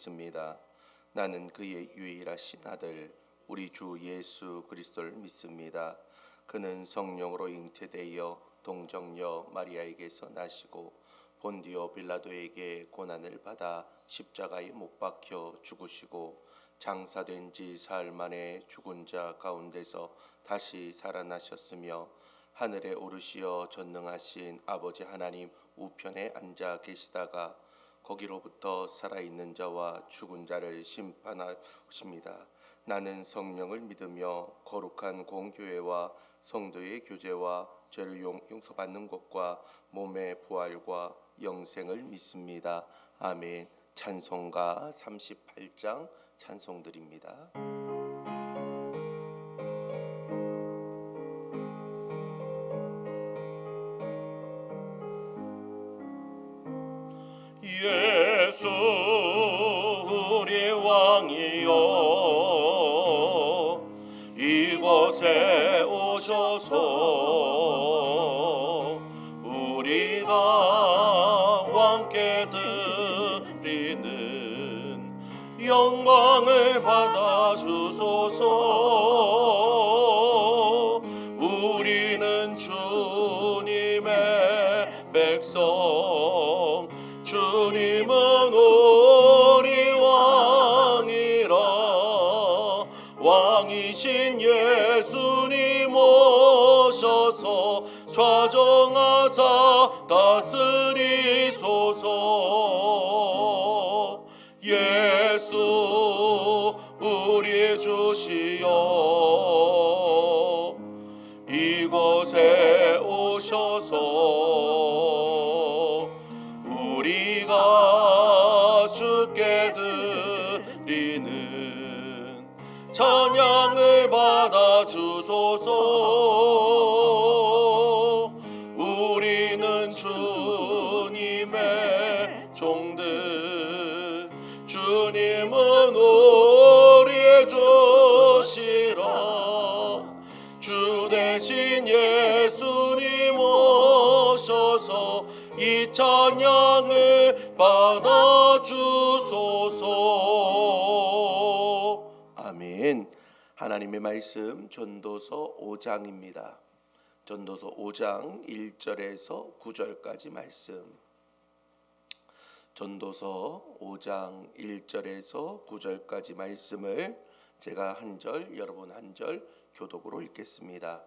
믿습니다. 나는 그의 유일하신 아들 우리 주 예수 그리스도를 믿습니다. 그는 성령으로 잉태되어 동정녀 마리아에게서 나시고 본디오 빌라도에게 고난을 받아 십자가에 못 박혀 죽으시고 장사된 지 사흘 만에 죽은 자 가운데서 다시 살아나셨으며 하늘에 오르시어 전능하신 아버지 하나님 우편에 앉아 계시다가 거기로부터 살아있는 자와 죽은 자를 심판하십니다. 나는 성령을 믿으며 거룩한 공교회와 성도의 교제와 죄를 용서받는 것과 몸의 부활과 영생을 믿습니다. 아멘. 찬송가 38장 찬송드립니다. 예수 우리 왕이여 이곳에 오셔서 우리가 왕께 드리는 영광을 받아 주소서. 우리는 주님의 백성, 주님은 우리 왕이라. 왕이신 예수님 오셔서 좌정하사 다스리소서. 예수 우리 주시여 이곳에 오셔서 우리가 주께 드리는 찬양을 받아 주소서. 우리는 주님의 종들, 주님은 우리의 주시라. 주 대신 예수님 오셔서 이 찬양을 받아 주소서. 아멘. 하나님의 말씀 전도서 5장입니다. 전도서 5장 1절에서 9절까지 말씀. 전도서 5장 1절에서 9절까지 말씀을 제가 한 절, 여러분 한 절 교독으로 읽겠습니다.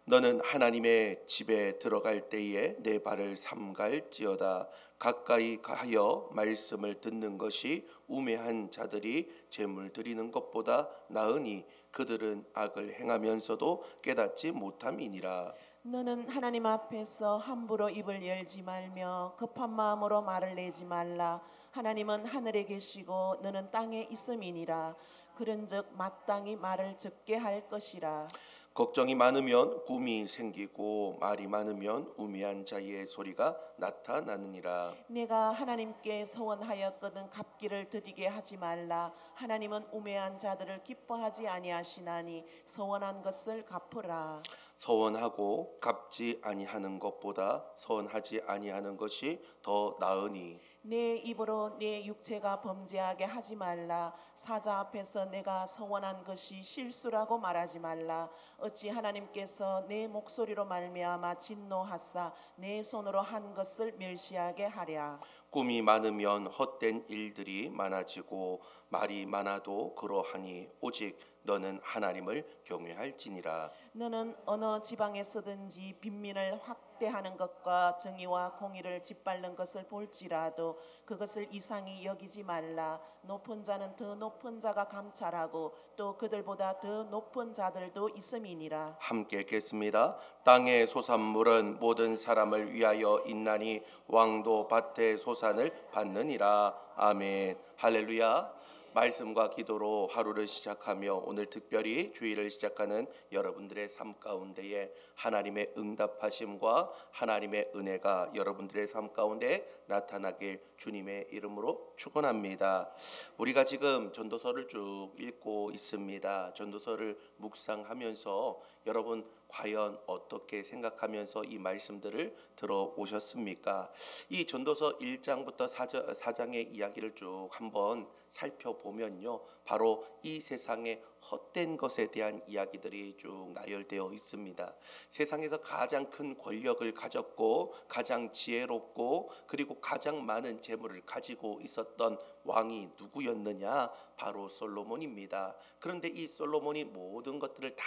너는 하나님의 집에 들어갈 때에 내 발을 삼갈지어다. 가까이 가여 말씀을 듣는 것이 우매한 자들이 제물 드리는 것보다 나으니 그들은 악을 행하면서도 깨닫지 못함이니라. 너는 하나님 앞에서 함부로 입을 열지 말며 급한 마음으로 말을 내지 말라. 하나님은 하늘에 계시고 너는 땅에 있음이니라. 그런즉 마땅히 말을 적게 할 것이라. 걱정이 많으면 꿈이 생기고 말이 많으면 우매한 자의 소리가 나타나느니라. 내가 하나님께 서원하였거든 갚기를 드디게 하지 말라. 하나님은 우매한 자들을 기뻐하지 아니하시나니 서원한 것을 갚으라. 서원하고 갚지 아니하는 것보다 서원하지 아니하는 것이 더 나으니 내 입으로 내 육체가 범죄하게 하지 말라. 사자 앞에서 내가 서원한 것이 실수라고 말하지 말라. 어찌 하나님께서 내 목소리로 말미암아 진노하사 내 손으로 한 것을 멸시하게 하랴. 꿈이 많으면 헛된 일들이 많아지고 말이 많아도 그러하니 오직 너는 하나님을 경외할지니라. 너는 어느 지방에서든지 빈민을 확대하는 것과 정의와 공의를 짓밟는 것을 볼지라도 그것을 이상히 여기지 말라. 높은 자는 더 높은 자가 감찰하고 또 그들보다 더 높은 자들도 있음이니라. 함께 읽겠습니다. 땅의 소산물은 모든 사람을 위하여 있나니 왕도 밭의 소산을 받느니라. 아멘. 할렐루야. 말씀과 기도로 하루를 시작하며 오늘 특별히 주일을 시작하는 여러분들의 삶 가운데에 하나님의 응답하심과 하나님의 은혜가 여러분들의 삶 가운데 나타나길 주님의 이름으로 축원합니다. 우리가 지금 전도서를 쭉 읽고 있습니다. 전도서를 묵상하면서 여러분 과연 어떻게 생각하면서 이 말씀들을 들어오셨습니까? 이 전도서 1장부터 4장의 이야기를 쭉 한번 살펴보면요, 바로 이 세상의 헛된 것에 대한 이야기들이 쭉 나열되어 있습니다. 세상에서 가장 큰 권력을 가졌고 가장 지혜롭고 그리고 가장 많은 재물을 가지고 있었던 왕이 누구였느냐? 바로 솔로몬입니다. 그런데 이 솔로몬이 모든 것들을 다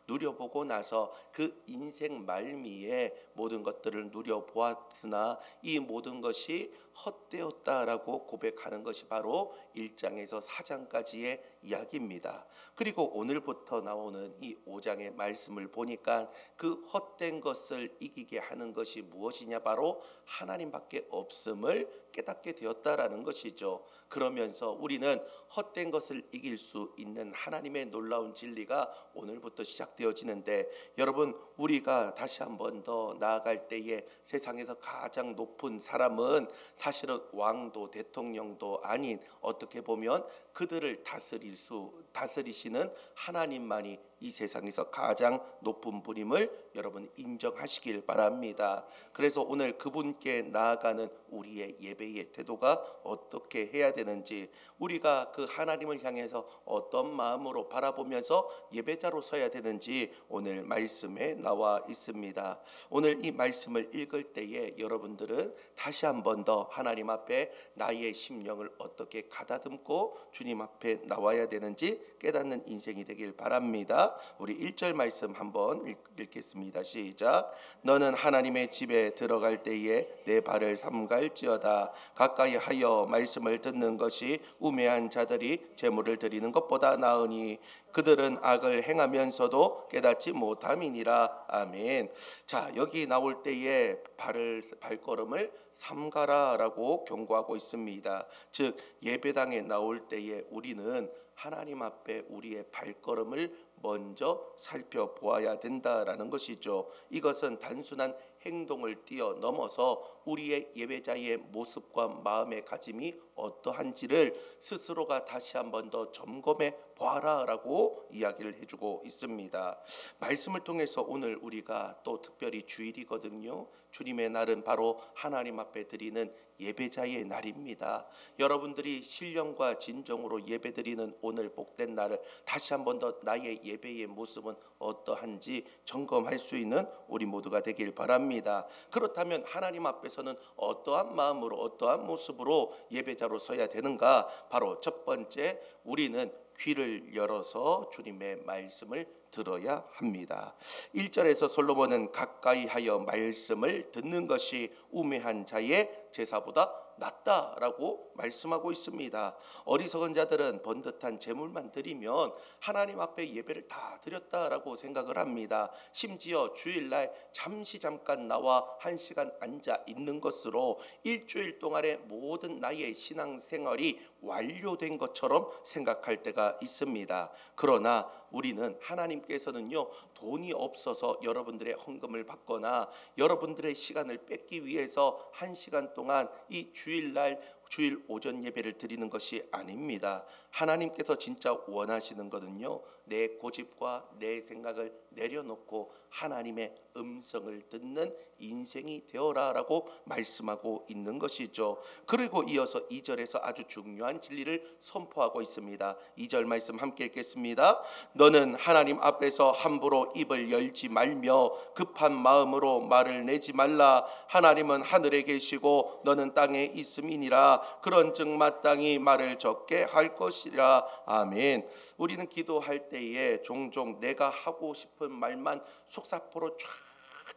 누려보고 나서 그 인생 말미에 모든 것들을 누려보았으나 이 모든 것이 헛되었다라고 고백하는 것이 바로 1장에서 4장까지의 이야기입니다. 그리고 오늘부터 나오는 이 5장의 말씀을 보니까 그 헛된 것을 이기게 하는 것이 무엇이냐? 바로 하나님밖에 없음을 깨닫게 되었다라는 것이죠. 그러면서 우리는 헛된 것을 이길 수 있는 하나님의 놀라운 진리가 오늘부터 시작되어지는데, 여러분, 우리가 다시 한번 더 나아갈 때에 세상에서 가장 높은 사람은 사실은 왕도 대통령도 아닌, 어떻게 보면 그들을 다스리시는 하나님만이 이 세상에서 가장 높은 분임을 여러분 인정하시길 바랍니다. 그래서 오늘 그분께 나아가는 우리의 예배의 태도가 어떻게 해야 되는지, 우리가 그 하나님을 향해서 어떤 마음으로 바라보면서 예배자로 서야 되는지 오늘 말씀에 나와 있습니다. 오늘 이 말씀을 읽을 때에 여러분들은 다시 한 번 더 하나님 앞에 나의 심령을 어떻게 가다듬고 주님 앞에 나와야 되는지 깨닫는 인생이 되길 바랍니다. 우리 1절 말씀 한번 읽겠습니다. 시작. 너는 하나님의 집에 들어갈 때에 내 발을 삼갈지어다. 가까이 하여 말씀을 듣는 것이 우매한 자들이 제물을 드리는 것보다 나으니 그들은 악을 행하면서도 깨닫지 못함이니라. 아멘. 자, 여기 나올 때에 발걸음을 삼가라라고 경고하고 있습니다. 즉 예배당에 나올 때에 우리는 하나님 앞에 우리의 발걸음을 먼저 살펴보아야 된다라는 것이죠. 이것은 단순한 행동을 뛰어넘어서 우리의 예배자의 모습과 마음의 가짐이 어떠한지를 스스로가 다시 한 번 더 점검해 보아라라고 이야기를 해주고 있습니다. 말씀을 통해서 오늘 우리가 또 특별히 주일이거든요. 주님의 날은 바로 하나님 앞에 드리는 예배자의 날입니다. 여러분들이 신령과 진정으로 예배드리는 오늘 복된 날을 다시 한 번 더 나의 예배의 모습은 어떠한지 점검할 수 있는 우리 모두가 되길 바랍니다. 그렇다면 하나님 앞에서는 어떠한 마음으로 어떠한 모습으로 예배자로 서야 되는가? 바로 첫 번째, 우리는 귀를 열어서 주님의 말씀을 들어야 합니다. 1절에서 솔로몬은 가까이 하여 말씀을 듣는 것이 우매한 자의 제사보다 낫다라고 말씀하고 있습니다. 어리석은 자들은 번듯한 제물만 드리면 하나님 앞에 예배를 다 드렸다라고 생각을 합니다. 심지어 주일날 잠깐 나와 1시간 앉아 있는 것으로 일주일 동안의 모든 나의 신앙생활이 완료된 것처럼 생각할 때가 있습니다. 그러나 우리는 하나님께서는요, 돈이 없어서 여러분들의 헌금을 받거나 여러분들의 시간을 뺏기 위해서 1시간 동안 이 주일 오전 예배를 드리는 것이 아닙니다. 하나님께서 진짜 원하시는 것은요, 내 고집과 내 생각을 내려놓고 하나님의 음성을 듣는 인생이 되어라라고 말씀하고 있는 것이죠. 그리고 이어서 2절에서 아주 중요한 진리를 선포하고 있습니다. 2절 말씀 함께 읽겠습니다. 너는 하나님 앞에서 함부로 입을 열지 말며 급한 마음으로 말을 내지 말라. 하나님은 하늘에 계시고 너는 땅에 있음이니라. 그런즉 마땅히 말을 적게 할 것이라. 아멘. 우리는 기도할 때에 종종 내가 하고 싶은 말만 속사포로 쫙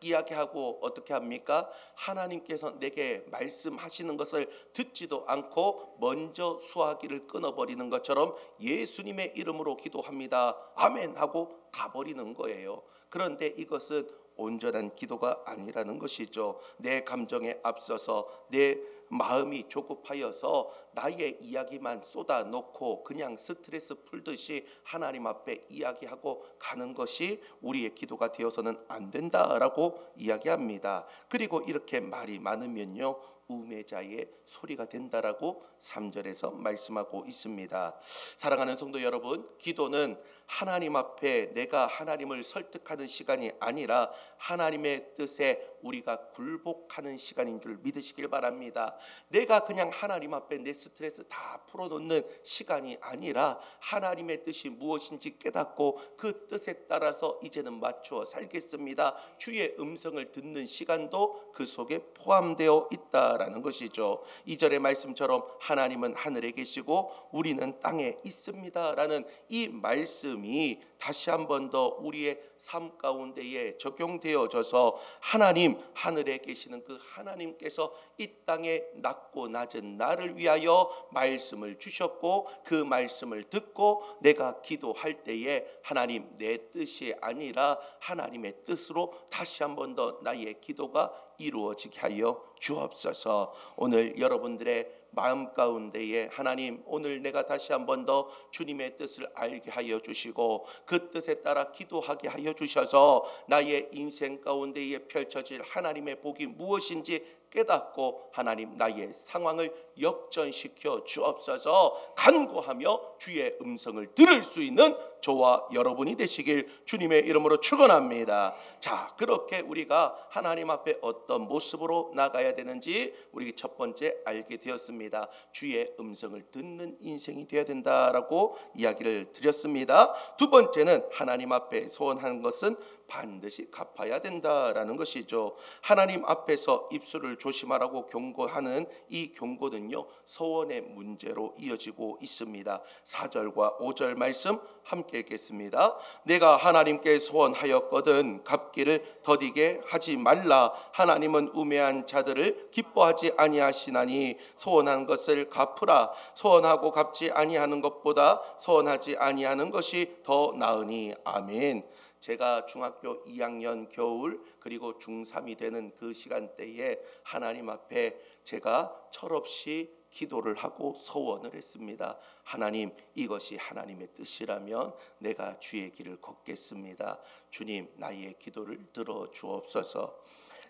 이야기하고 어떻게 합니까? 하나님께서 내게 말씀하시는 것을 듣지도 않고 먼저 수화기를 끊어버리는 것처럼 예수님의 이름으로 기도합니다. 아멘 하고 가버리는 거예요. 그런데 이것은 온전한 기도가 아니라는 것이죠. 내 감정에 앞서서 내 마음이 조급하여서 나의 이야기만 쏟아놓고 그냥 스트레스 풀듯이 하나님 앞에 이야기하고 가는 것이 우리의 기도가 되어서는 안 된다라고 이야기합니다. 그리고 이렇게 말이 많으면요, 우매자의 소리가 된다라고 3절에서 말씀하고 있습니다. 사랑하는 성도 여러분, 기도는 하나님 앞에 내가 하나님을 설득하는 시간이 아니라 하나님의 뜻에 우리가 굴복하는 시간인 줄 믿으시길 바랍니다. 내가 그냥 하나님 앞에 내 스트레스 다 풀어놓는 시간이 아니라 하나님의 뜻이 무엇인지 깨닫고 그 뜻에 따라서 이제는 맞추어 살겠습니다. 주의 음성을 듣는 시간도 그 속에 포함되어 있다라는 것이죠. 2절의 말씀처럼 하나님은 하늘에 계시고 우리는 땅에 있습니다라는 이 말씀이 다시 한 번 더 우리의 삶 가운데에 적용되어져서 하나님, 하늘에 계시는 그 하나님께서 이 땅에 낮고 낮은 나를 위하여 말씀을 주셨고 그 말씀을 듣고 내가 기도할 때에 하나님, 내 뜻이 아니라 하나님의 뜻으로 다시 한 번 더 나의 기도가 이루어지게 하여 주옵소서. 오늘 여러분들의 마음 가운데에 하나님, 오늘 내가 다시 한 번 더 주님의 뜻을 알게 하여 주시고 그 뜻에 따라 기도하게 하여 주셔서 나의 인생 가운데에 펼쳐질 하나님의 복이 무엇인지 깨닫고 하나님, 나의 상황을 역전시켜 주옵소서. 간구하며 주의 음성을 들을 수 있는 저와 여러분이 되시길 주님의 이름으로 축원합니다. 자, 그렇게 우리가 하나님 앞에 어떤 모습으로 나가야 되는지 우리 첫 번째 알게 되었습니다. 주의 음성을 듣는 인생이 되어야 된다라고 이야기를 드렸습니다. 두 번째는 하나님 앞에 소원하는 것은 반드시 갚아야 된다라는 것이죠. 하나님 앞에서 입술을 조심하라고 경고하는 이 경고는요, 소원의 문제로 이어지고 있습니다. 4절과 5절 말씀 함께 읽겠습니다. 내가 하나님께 소원하였거든 갚기를 더디게 하지 말라. 하나님은 우매한 자들을 기뻐하지 아니하시나니 소원한 것을 갚으라. 소원하고 갚지 아니하는 것보다 소원하지 아니하는 것이 더 나으니. 아멘. 제가 중학교 2학년 겨울 그리고 중3이 되는 그 시간대에 하나님 앞에 제가 철없이 기도를 하고 소원을 했습니다. 하나님, 이것이 하나님의 뜻이라면 내가 주의 길을 걷겠습니다. 주님, 나의 기도를 들어 주옵소서.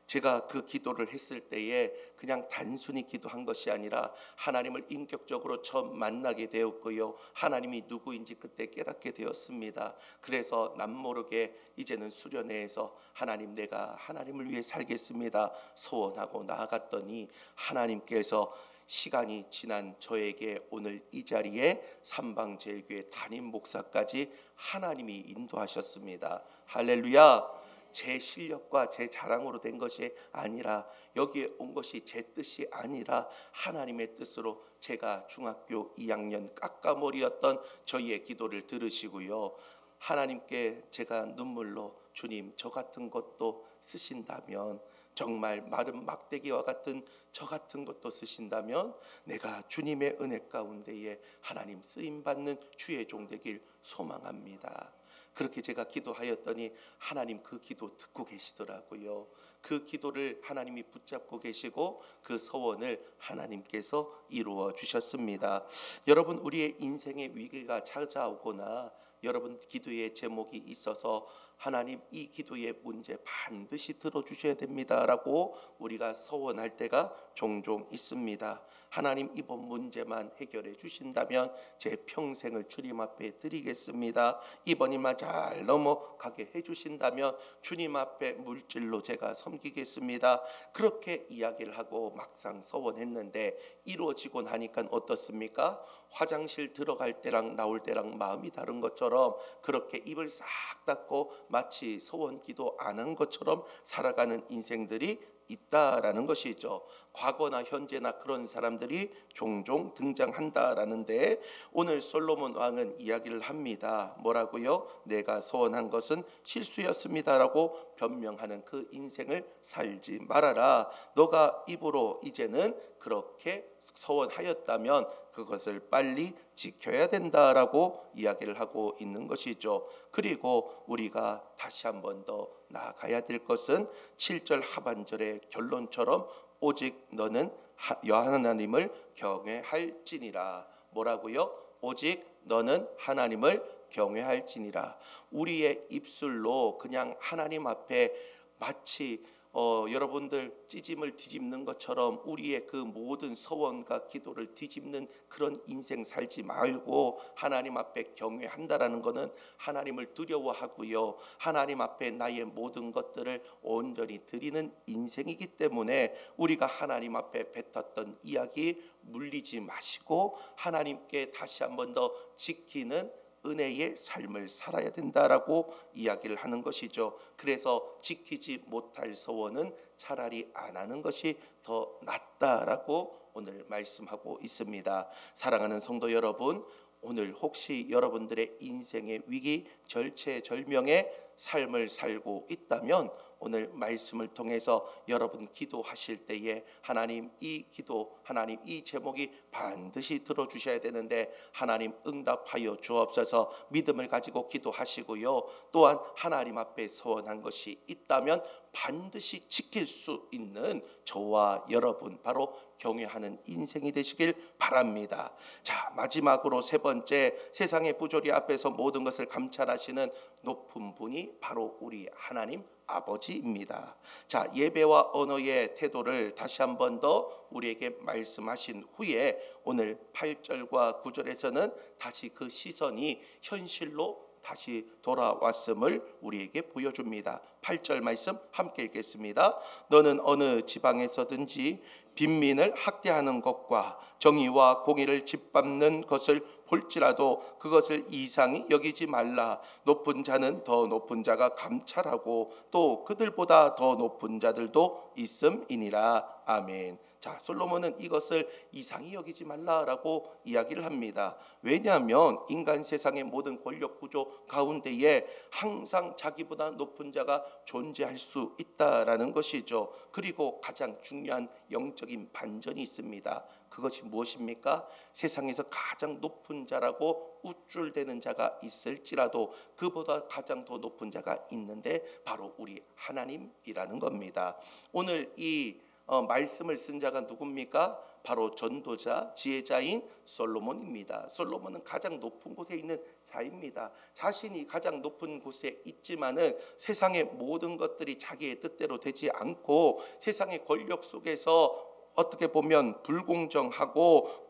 제가 그 기도를 했을 때에 그냥 단순히 기도한 것이 아니라 하나님을 인격적으로 처음 만나게 되었고요, 하나님이 누구인지 그때 깨닫게 되었습니다. 그래서 남모르게 이제는 수련회에서 하나님, 내가 하나님을 위해 살겠습니다 소원하고 나아갔더니 하나님께서 시간이 지난 저에게 오늘 이 자리에 삼방제일교회 담임 목사까지 하나님이 인도하셨습니다. 할렐루야. 제 실력과 제 자랑으로 된 것이 아니라, 여기에 온 것이 제 뜻이 아니라 하나님의 뜻으로 제가 중학교 2학년 깎아머리였던 저희의 기도를 들으시고요, 하나님께 제가 눈물로, 주님, 저 같은 것도 쓰신다면, 정말 마른 막대기와 같은 저 같은 것도 쓰신다면 내가 주님의 은혜 가운데에 하나님 쓰임받는 주의 종 되길 소망합니다. 그렇게 제가 기도하였더니 하나님 그 기도 듣고 계시더라고요. 그 기도를 하나님이 붙잡고 계시고 그 소원을 하나님께서 이루어 주셨습니다. 여러분, 우리의 인생의 위기가 찾아오거나 여러분 기도의 제목이 있어서 하나님, 이 기도의 문제 반드시 들어주셔야 됩니다라고 우리가 소원할 때가 종종 있습니다. 하나님, 이번 문제만 해결해 주신다면 제 평생을 주님 앞에 드리겠습니다. 이번 일만 잘 넘어가게 해주신다면 주님 앞에 물질로 제가 섬기겠습니다. 그렇게 이야기를 하고 막상 소원했는데 이루어지고 나니까 어떻습니까? 화장실 들어갈 때랑 나올 때랑 마음이 다른 것처럼 그렇게 입을 싹 닫고 마치 소원 기도 안 한 것처럼 살아가는 인생들이 있다라는 것이죠. 과거나 현재나 그런 사람들이 종종 등장한다라는데, 오늘 솔로몬 왕은 이야기를 합니다. 뭐라고요? 내가 소원한 것은 실수였습니다라고 변명하는 그 인생을 살지 말아라. 너가 입으로 이제는 그렇게 소원하였다면 그것을 빨리 지켜야 된다라고 이야기를 하고 있는 것이죠. 그리고 우리가 다시 한 번 더 나아가야 될 것은 7절 하반절의 결론처럼 오직 너는 하나님을 경외할지니라. 뭐라고요? 오직 너는 하나님을 경외할지니라. 우리의 입술로 그냥 하나님 앞에 마치 여러분들 찌짐을 뒤집는 것처럼 우리의 그 모든 소원과 기도를 뒤집는 그런 인생 살지 말고 하나님 앞에 경외한다라는 것은 하나님을 두려워하고요, 하나님 앞에 나의 모든 것들을 온전히 드리는 인생이기 때문에 우리가 하나님 앞에 뱉었던 이야기 물리지 마시고 하나님께 다시 한 번 더 지키는 은혜의 삶을 살아야 된다라고 이야기를 하는 것이죠. 그래서 지키지 못할 소원은 차라리 안 하는 것이 더 낫다라고 오늘 말씀하고 있습니다. 사랑하는 성도 여러분, 오늘 혹시 여러분들의 인생의 위기, 절체절명의 삶을 살고 있다면 오늘 말씀을 통해서 여러분 기도하실 때에 하나님 이 기도, 하나님 이 제목이 반드시 들어주셔야 되는데 하나님 응답하여 주옵소서 믿음을 가지고 기도하시고요, 또한 하나님 앞에 소원한 것이 있다면 반드시 지킬 수 있는 저와 여러분 바로 경외하는 인생이 되시길 바랍니다. 자, 마지막으로 세 번째, 세상의 부조리 앞에서 모든 것을 감찰하시는 높은 분이 바로 우리 하나님 아버지입니다. 자, 예배와 언어의 태도를 다시 한 번 더 우리에게 말씀하신 후에 오늘 8절과 9절에서는 다시 그 시선이 현실로 다시 돌아왔음을 우리에게 보여줍니다. 8절 말씀 함께 읽겠습니다. 너는 어느 지방에서든지 빈민을 학대하는 것과 정의와 공의를 짓밟는 것을 볼지라도 그것을 이상히 여기지 말라. 높은 자는 더 높은 자가 감찰하고 또 그들보다 더 높은 자들도 있음이니라. 아멘. 자, 솔로몬은 이것을 이상히 여기지 말라라고 이야기를 합니다. 왜냐하면 인간 세상의 모든 권력 구조 가운데에 항상 자기보다 높은 자가 존재할 수 있다라는 것이죠. 그리고 가장 중요한 영적인 반전이 있습니다. 그것이 무엇입니까? 세상에서 가장 높은 자라고 우쭐대는 자가 있을지라도 그보다 가장 더 높은 자가 있는데 바로 우리 하나님이라는 겁니다. 오늘 이 말씀을 쓴 자가 누굽니까? 바로 전도자, 지혜자인 솔로몬입니다. 솔로몬은 가장 높은 곳에 있는 자입니다. 자신이 가장 높은 곳에 있지만은 세상의 모든 것들이 자기의 뜻대로 되지 않고 세상의 권력 속에서 어떻게 보면 불공정하고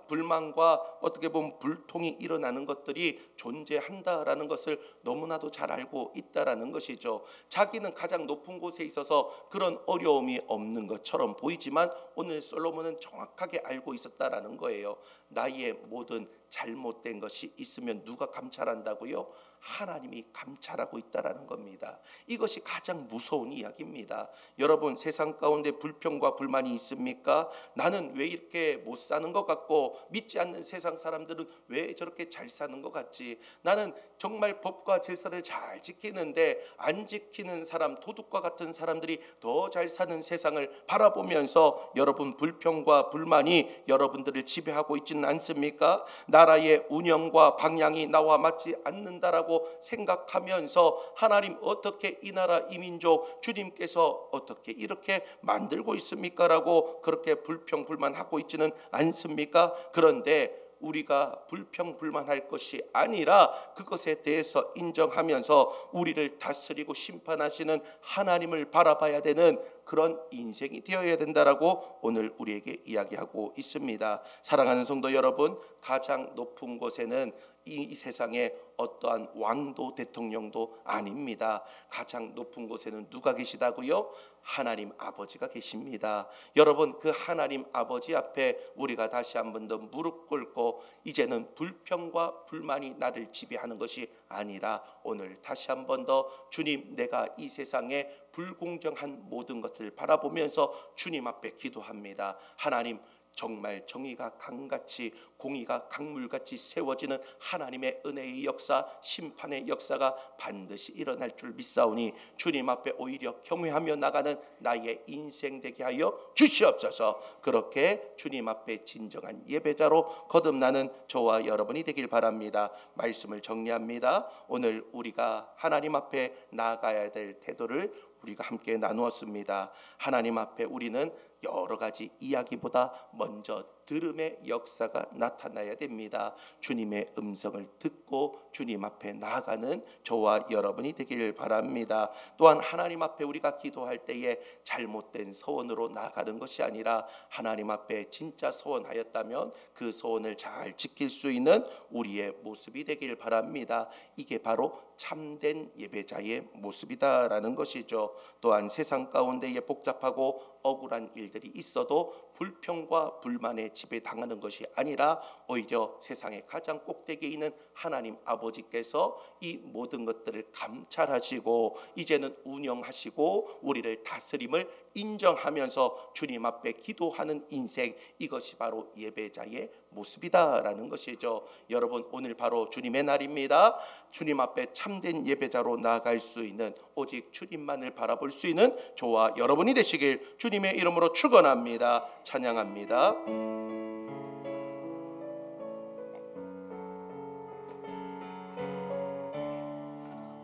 불만과 어떻게 보면 불통이 일어나는 것들이 존재한다라는 것을 너무나도 잘 알고 있다라는 것이죠. 자기는 가장 높은 곳에 있어서 그런 어려움이 없는 것처럼 보이지만 오늘 솔로몬은 정확하게 알고 있었다라는 거예요. 나의 모든 잘못된 것이 있으면 누가 감찰한다고요? 하나님이 감찰하고 있다라는 겁니다. 이것이 가장 무서운 이야기입니다. 여러분, 세상 가운데 불평과 불만이 있습니까? 나는 왜 이렇게 못 사는 것 같고 믿지 않는 세상 사람들은 왜 저렇게 잘 사는 것 같지? 나는 정말 법과 질서를 잘 지키는데 안 지키는 사람, 도둑과 같은 사람들이 더 잘 사는 세상을 바라보면서 여러분 불평과 불만이 여러분들을 지배하고 있지는 않습니까? 나라의 운영과 방향이 나와 맞지 않는다라고 생각하면서 하나님 어떻게 이 나라 이 민족 주님께서 어떻게 이렇게 만들고 있습니까? 라고 그렇게 불평불만하고 있지는 않습니까? 그런데 우리가 불평불만할 것이 아니라 그것에 대해서 인정하면서 우리를 다스리고 심판하시는 하나님을 바라봐야 되는 그런 인생이 되어야 된다라고 오늘 우리에게 이야기하고 있습니다. 사랑하는 성도 여러분, 가장 높은 곳에는 이 세상에 어떠한 왕도 대통령도 아닙니다. 가장 높은 곳에는 누가 계시다고요? 하나님 아버지가 계십니다. 여러분, 그 하나님 아버지 앞에 우리가 다시 한 번 더 무릎 꿇고 이제는 불평과 불만이 나를 지배하는 것이 아니라 오늘 다시 한 번 더 주님, 내가 이 세상에 불공정한 모든 것을 바라보면서 주님 앞에 기도합니다. 하나님, 정말 정의가 강같이 공의가 강물같이 세워지는 하나님의 은혜의 역사, 심판의 역사가 반드시 일어날 줄 믿사오니 주님 앞에 오히려 경외하며 나가는 나의 인생 되게 하여 주시옵소서. 그렇게 주님 앞에 진정한 예배자로 거듭나는 저와 여러분이 되길 바랍니다. 말씀을 정리합니다. 오늘 우리가 하나님 앞에 나아가야 될 태도를 우리가 함께 나누었습니다. 하나님 앞에 우리는 여러 가지 이야기보다 먼저 들음의 역사가 나타나야 됩니다. 주님의 음성을 듣고 주님 앞에 나아가는 저와 여러분이 되기를 바랍니다. 또한 하나님 앞에 우리가 기도할 때에 잘못된 서원으로 나아가는 것이 아니라 하나님 앞에 진짜 서원하였다면 그 서원을 잘 지킬 수 있는 우리의 모습이 되기를 바랍니다. 이게 바로 참된 예배자의 모습이다라는 것이죠. 또한 세상 가운데에 복잡하고 억울한 일들이 있어도 불평과 불만에 지배당하는 것이 아니라 오히려 세상의 가장 꼭대기에 있는 하나님 아버지께서 이 모든 것들을 감찰하시고 이제는 운영하시고 우리를 다스림을 인정하면서 주님 앞에 기도하는 인생, 이것이 바로 예배자의 모습이다라는 것이죠. 여러분, 오늘 바로 주님의 날입니다. 주님 앞에 참된 예배자로 나아갈 수 있는, 오직 주님만을 바라볼 수 있는 저와 여러분이 되시길 주님의 이름으로 축원합니다. 찬양합니다.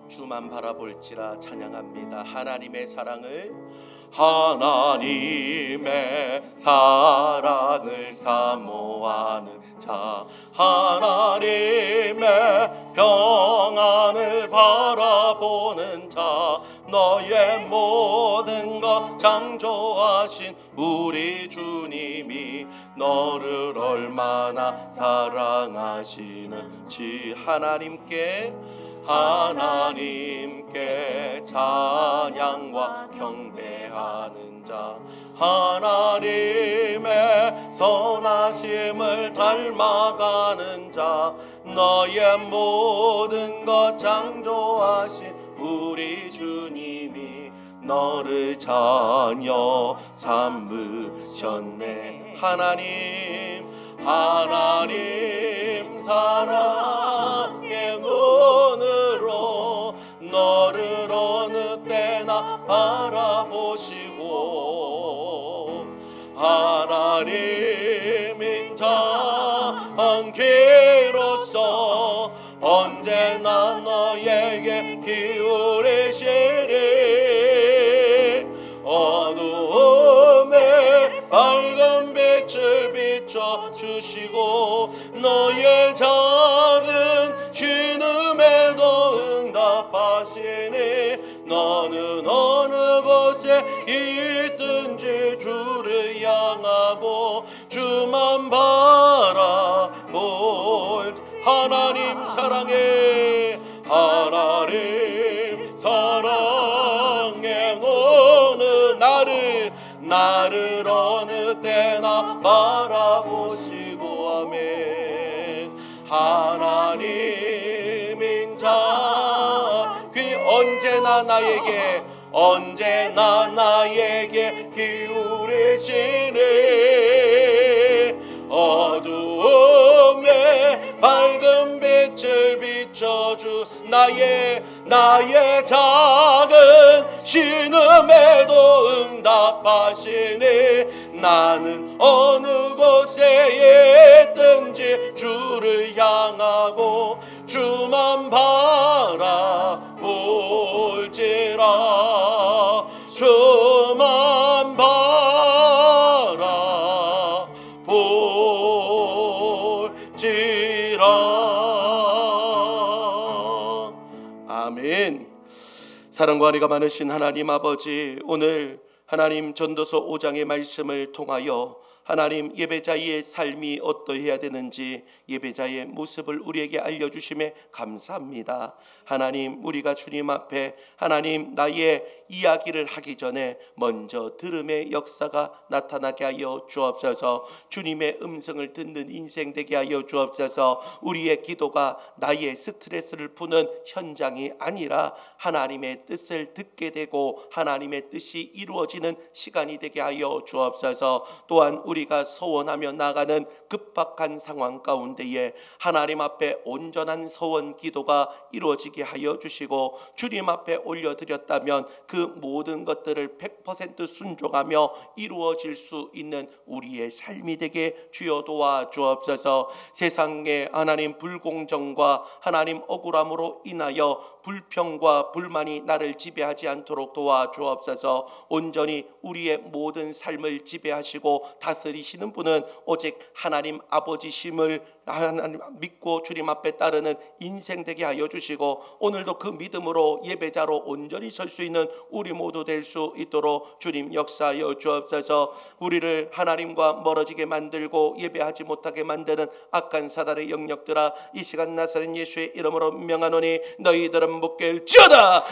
주만 바라볼지라 찬양합니다. 하나님의 사랑을 사모하는 자, 하나님의 평안을 바라보는 자, 너의 모든 것 창조하신 우리 주님이 너를 얼마나 사랑하시는지 하나님께 찬양과 경배하는 자, 하나님의 선하심을 닮아가는 자, 너의 모든 것 창조하신 우리 주님이 너를 자녀 삼으셨네. 하나님 사랑의 눈으로 너를 어느 때나 바라보시고 하나님 인자한 귀로서 언제나 너에게 기울이시리. 어두움에 밝은 빛을 비춰주시고 너의 작은 신음에도 응답하시니 너는 어느 곳에 있든지 주를 향하고 주만 바라볼. 하나님 사랑해, 하나님 사랑해. 너는 나를 어느 때나 바라보시고 아멘. 하나님인 자 귀 언제나 나에게 기울이시네. 어두움에 밝은 빛을 비춰주 나의 작은 신음에도 응답하시네. 나는 어느 곳에 있든지 주를 향하고 주만 바라볼지라. 주만 바라볼지라. 아멘. 사랑과 은혜가 많으신 하나님 아버지, 오늘 하나님 전도서 5장의 말씀을 통하여 하나님 예배자의 삶이 어떠해야 되는지 예배자의 모습을 우리에게 알려주심에 감사합니다. 하나님, 우리가 주님 앞에 하나님 나의 이야기를 하기 전에 먼저 들음의 역사가 나타나게 하여 주옵소서. 주님의 음성을 듣는 인생 되게 하여 주옵소서. 우리의 기도가 나의 스트레스를 푸는 현장이 아니라 하나님의 뜻을 듣게 되고 하나님의 뜻이 이루어지는 시간이 되게 하여 주옵소서. 또한 우리가 서원하며 나가는 급박한 상황 가운데에 하나님 앞에 온전한 서원 기도가 이루어지게 하여 주시고 주님 앞에 올려드렸다면 그 모든 것들을 100% 순종하며 이루어질 수 있는 우리의 삶이 되게 주여 도와주옵소서. 세상에 하나님 불공정과 하나님 억울함으로 인하여 불평과 불만이 나를 지배하지 않도록 도와주옵소서. 온전히 우리의 모든 삶을 지배하시고 다스리시는 다스리시는 분은 오직 하나님 아버지심을 하나님 믿고 주님 앞에 따르는 인생 되게 하여 주시고, 오늘도 그 믿음으로 예배자로 온전히 설 수 있는 우리 모두 될 수 있도록 주님 역사하여 주옵소서. 우리를 하나님과 멀어지게 만들고 예배하지 못하게 만드는 악한 사단의 영역들아, 이 시간 나사렛 예수의 이름으로 명하노니 너희들은 묶일지어다.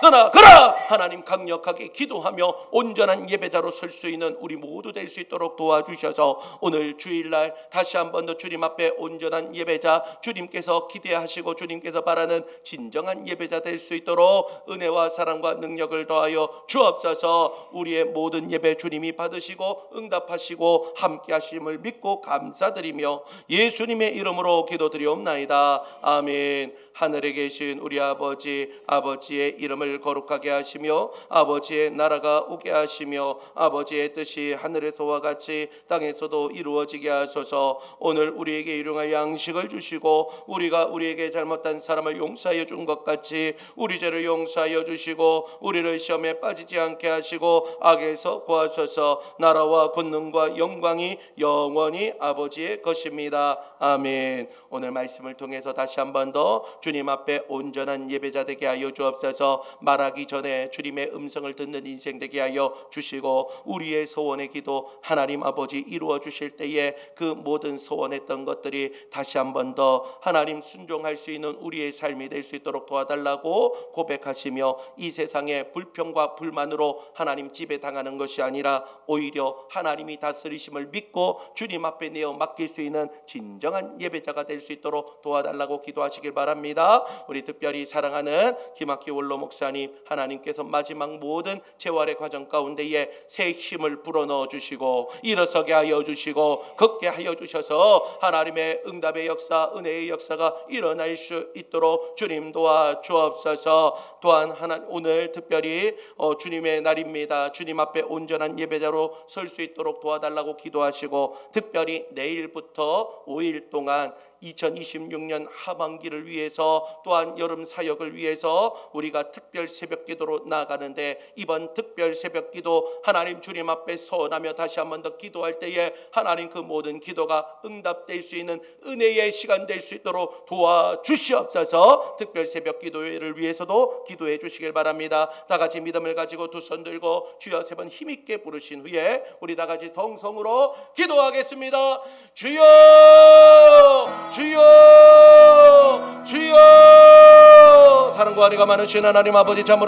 떠나가라. 하나님 강력하게 기도하며 온전한 예배자로 설 수 있는 우리 모두 될 수 있도록 도와주셔서 오늘 주일날 다시 한 번 더 주님 앞에 온전한 예배자, 주님께서 기대하시고 주님께서 바라는 진정한 예배자 될 수 있도록 은혜와 사랑과 능력을 더하여 주옵소서. 우리의 모든 예배 주님이 받으시고 응답하시고 함께 하심을 믿고 감사드리며 예수님의 이름으로 기도드리옵나이다. 아멘. 하늘에 계신 우리 아버지, 아버지의 이름을 거룩하게 하시며 아버지의 나라가 오게 하시며 아버지의 뜻이 하늘에서와 같이 땅에서도 이루어지게 하소서. 오늘 우리에게 일용할 양식을 주시고 우리가 우리에게 잘못한 사람을 용서하여 준 것 같이 우리 죄를 용서하여 주시고 우리를 시험에 빠지지 않게 하시고 악에서 구하소서. 나라와 권능과 영광이 영원히 아버지의 것입니다. 아멘. 오늘 말씀을 통해서 다시 한 번 더 주님 앞에 온전한 예배자 되게 하여 주옵소서. 말하기 전에 주님의 음성을 듣는 인생 되게 하여 주시고 우리의 소원의 기도 하나님 아버지 이루어 주실 때에 그 모든 소원했던 것들이 다시 한 번 더 하나님 순종할 수 있는 우리의 삶이 될 수 있도록 도와달라고 고백하시며 이 세상의 불평과 불만으로 하나님 지배당하는 것이 아니라 오히려 하나님이 다스리심을 믿고 주님 앞에 내어 맡길 수 있는 진정한 예배자가 될 수 있도록 도와달라고 기도하시길 바랍니다. 우리 특별히 사랑하는 김학기 원로 목사님, 하나님께서 마지막 모든 재활의 과정 가운데에 새 힘을 불어넣어 주시고 일어서게 하여 주시고 걷게 하여 주셔서 하나님의 응답의 역사, 은혜의 역사가 일어날 수 있도록 주님 도와 주옵소서. 또한 오늘 특별히 주님의 날입니다. 주님 앞에 온전한 예배자로 설 수 있도록 도와달라고 기도하시고 특별히 내일부터 5일 동안 2026년 하반기를 위해서 또한 여름 사역을 위해서 우리가 특별 새벽 기도로 나아가는데 이번 특별 새벽 기도 하나님 주님 앞에 서원하며 다시 한 번 더 기도할 때에 하나님 그 모든 기도가 응답될 수 있는 은혜의 시간 될 수 있도록 도와주시옵소서. 특별 새벽 기도회를 위해서도 기도해 주시길 바랍니다. 다 같이 믿음을 가지고 두 손 들고 주여 세 번 힘있게 부르신 후에 우리 다 같이 동성으로 기도하겠습니다. 주여 주여 주여. 사랑과 은혜가 많으신 하나님 아버지, 참으로